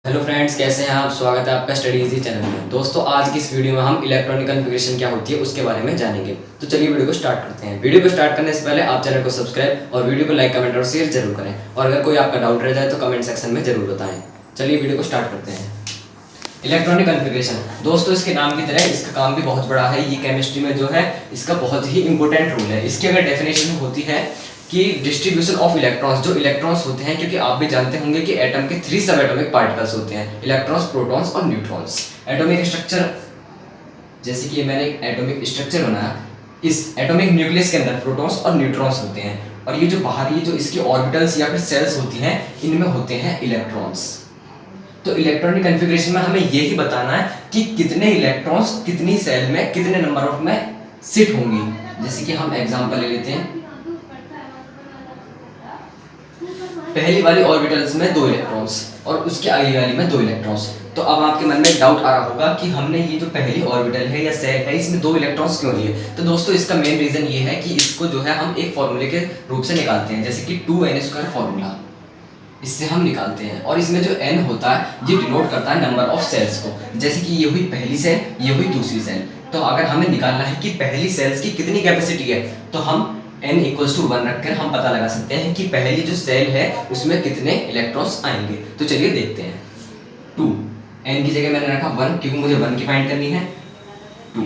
Hello friends, कैसे हैं आप। स्वागत है आपका स्टडी इजी चैनल में। दोस्तों, आज की इस वीडियो में हम इलेक्ट्रॉनिक कॉन्फ़िगरेशन क्या होती है उसके बारे में जानेंगे। तो चलिए वीडियो को स्टार्ट करते हैं। वीडियो को स्टार्ट करने से पहले आप चैनल को सब्सक्राइब और वीडियो को लाइक, कमेंट और शेयर जरूर करें। और अगर कोई आपका डाउट रह जाए तो कमेंट सेक्शन में जरूर बताएं। चलिए वीडियो को स्टार्ट करते हैं। इलेक्ट्रॉनिक कॉन्फ़िगरेशन, दोस्तों इसके नाम की तरह इसका काम भी बहुत बड़ा है। ये केमिस्ट्री में जो है इसका बहुत ही इंपॉर्टेंट रोल है। इसकी अगर डेफिनेशन होती है कि डिस्ट्रीब्यूशन ऑफ इलेक्ट्रॉन्स, जो इलेक्ट्रॉन्स होते हैं, क्योंकि आप भी जानते होंगे कि एटम के 3 सब एटॉमिक पार्टिकल्स होते हैं, इलेक्ट्रॉन्स, प्रोटॉन्स और न्यूट्रॉन्स। एटॉमिक स्ट्रक्चर, जैसे कि मैंने एक एटॉमिक स्ट्रक्चर बनाया, इस एटॉमिक न्यूक्लियस के अंदर प्रोटॉन्स और न्यूट्रॉन्स होते हैं, और ये जो बाहरी जो इसकी ऑर्बिटल्स या फिर सेल्स होती हैं, इनमें होते हैं इलेक्ट्रॉन्स। तो इलेक्ट्रॉनिक कॉन्फ़िगरेशन में हमें यही बताना है कि कितने इलेक्ट्रॉन्स कितनी सेल में कितने नंबर ऑफ में सिट होंगी। जैसे कि हम एग्जांपल ले लेते हैं, पहली वाली ऑर्बिटल्स में 2 इलेक्ट्रॉन्स और उसके अगली वाली में 2 इलेक्ट्रॉन्स। तो अब आपके मन में डाउट आ रहा होगा कि हमने ये जो पहली ऑर्बिटल है या सेल है, इसमें 2 इलेक्ट्रॉन्स क्यों लिए। तो दोस्तों इसका मेन रीजन ये है कि इसको जो है हम एक फॉर्मूले के रूप से निकालते हैं, जैसे कि 2n² फॉर्मूला, इससे हम निकालते हैं। और इसमें जो n होता है ये डिनोट करता है नंबर ऑफ सेल्स को। जैसे कि ये हुई पहली सेल, ये हुई दूसरी सेल। तो अगर हमें निकालना है कि पहली सेल्स की कितनी कैपेसिटी है, तो हम n = 1 रखकर हम पता लगा सकते हैं कि पहली जो सेल है उसमें कितने इलेक्ट्रॉन्स आएंगे। तो चलिए देखते हैं। 2, n की जगह मैंने रखा 1, क्योंकि मुझे 1 की फाइंड करनी है। 2,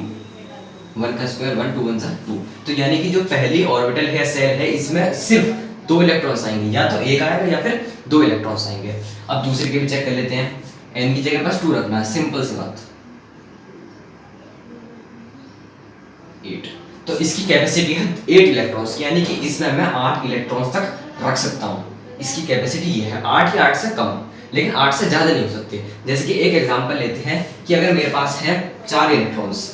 1 का स्क्वायर 1, 2 1 2। तो यानी कि जो पहली ऑर्बिटल है, सेल है, इसमें सिर्फ 2 इलेक्ट्रॉन्स आएंगे, या तो एक आएगा या फिर 2 इलेक्ट्रॉन्स आएंगे। अब दूसरे के भी चेक कर लेते हैं। n की जगह बस 2 रखना है, सिंपल सी बात। 8, तो इसकी कैपेसिटी है 8 इलेक्ट्रॉन्स, यानी कि इसमें मैं 8 इलेक्ट्रॉन्स तक रख सकता हूँ। इसकी कैपेसिटी ये है, 8 या 8 से कम, लेकिन 8 से ज़्यादा नहीं हो सकती। जैसे कि एक एग्जांपल लेते हैं कि अगर मेरे पास है 4 इलेक्ट्रॉन्स,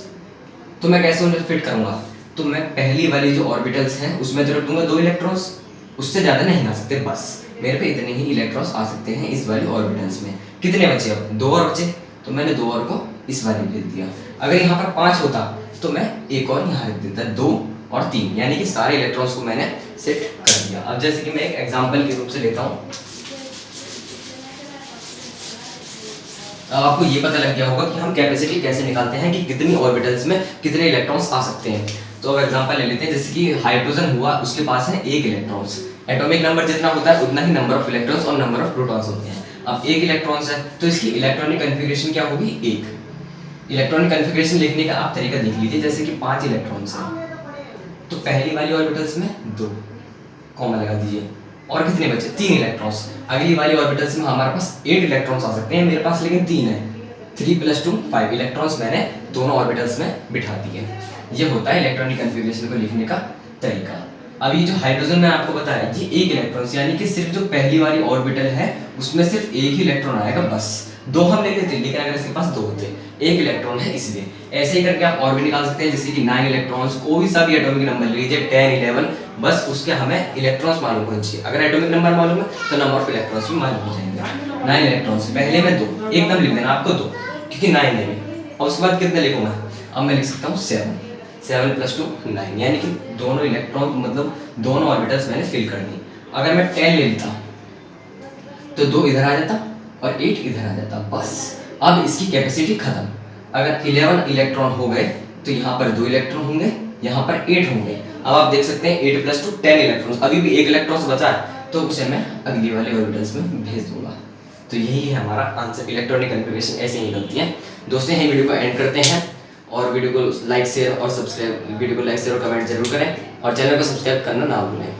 तो मैं कैसे उन्हें फिट करूँगा। तो मैं पहली वाली जो ऑर्बिटल्स हैं उसमें तो रख दूंगा 2 इलेक्ट्रॉन्स, उससे ज़्यादा नहीं आ सकते, बस मेरे पे इतने ही इलेक्ट्रॉन्स आ सकते हैं इस वाली ऑर्बिटल्स में। कितने बचे अब? 2 और बचे, तो मैंने 2 और को इस वाले में भेज दिया। अगर यहाँ पर 5 होता तो मैं एक और यहाँ रख देता, 2 और 3, यानी कि सारे इलेक्ट्रॉन्स को मैंने सेट कर दिया। अब जैसे कि मैं एक एग्जांपल के रूप से लेता हूँ, अब आपको ये पता लग गया होगा कि हम कैपेसिटी कैसे निकालते हैं कि कितनी ऑर्बिटल्स में कितने इलेक्ट्रॉन्स आ सकते हैं। तो अब एग्जांपल ले लेते हैं, जैसे कि हाइड्रोजन हुआ, उसके पास है 1 इलेक्ट्रॉन्स। एटॉमिक नंबर जितना होता है उतना ही नंबर ऑफ इलेक्ट्रॉन्स और नंबर ऑफ प्रोटॉन्स होते हैं। अब 1 इलेक्ट्रॉन्स है तो इसकी इलेक्ट्रॉनिक कॉन्फ़िगरेशन क्या होगी? 1। इलेक्ट्रॉनिक कॉन्फ़िगरेशन लिखने का आप तरीका देख लीजिए। जैसे कि 5 इलेक्ट्रॉन्स हैं, तो पहली वाली ऑर्बिटल्स में 2 कॉमा लगा दीजिए, और कितने बचे? 3 इलेक्ट्रॉन्स। अगली वाली ऑर्बिटल्स में हमारे पास 8 इलेक्ट्रॉन्स आ सकते हैं, मेरे पास लेकिन 3 है। 3 + 2 5 इलेक्ट्रॉन्स मैंने दोनों ऑर्बिटल्स में बिठा दिए। ये होता है इलेक्ट्रॉनिक कॉन्फ़िगरेशन को लिखने का तरीका। अब ये जो हाइड्रोजन में आपको बताया, ये 1 इलेक्ट्रॉन्स, यानी कि सिर्फ जो पहली वाली ऑर्बिटल है उसमें सिर्फ 1 ही इलेक्ट्रॉन आएगा, बस। 2 हम ले लेते, लेकिन अगर इसके पास 2 होते, 1 इलेक्ट्रॉन है इसलिए। ऐसे ही करके आप और भी निकाल सकते हैं, जैसे कि 9 इलेक्ट्रॉन्स, कोई सा भी एटॉमिक नंबर ले लीजिए, 10 11, बस उसके हमें इलेक्ट्रॉन्स मालूम होने चाहिए। अगर एटॉमिक नंबर मालूम है तो नंबर ऑफ इलेक्ट्रॉन्स भी मालूम हो जाएंगे। 9 इलेक्ट्रॉन्स, पहले में 2 एकदम लिख देना आपको 2, क्योंकि 9 है। और उसके बाद कितने लिखूंगा? अब मैं लिख सकता हूँ 7 + 2 9, यानी कि दोनों इलेक्ट्रॉन, मतलब दोनों ऑर्बिटल्स मैंने फिल कर दी। अगर मैं 10 ले लेता तो 2 इधर आ जाता और 8 इधर आ जाता, बस। अब इसकी कैपेसिटी खत्म। अगर 11 इलेक्ट्रॉन हो गए तो यहाँ पर 2 इलेक्ट्रॉन होंगे, यहाँ पर 8 होंगे। अब आप देख सकते हैं 8 + 2 10 इलेक्ट्रॉन्स, अभी भी 1 इलेक्ट्रॉन्स बचा है, तो उसे मैं अगली वाले ऑर्बिटल्स में भेज दूंगा। तो यही है हमारा आंसर। इलेक्ट्रॉनिक कॉन्फ़िगरेशन ऐसे ही निकलती है। दोस्तों, यही वीडियो को एंड करते हैं, और वीडियो को लाइक शेयर और सब्सक्राइब, वीडियो को लाइक शेयर और कमेंट जरूर करें, और चैनल को सब्सक्राइब करना ना भूलें।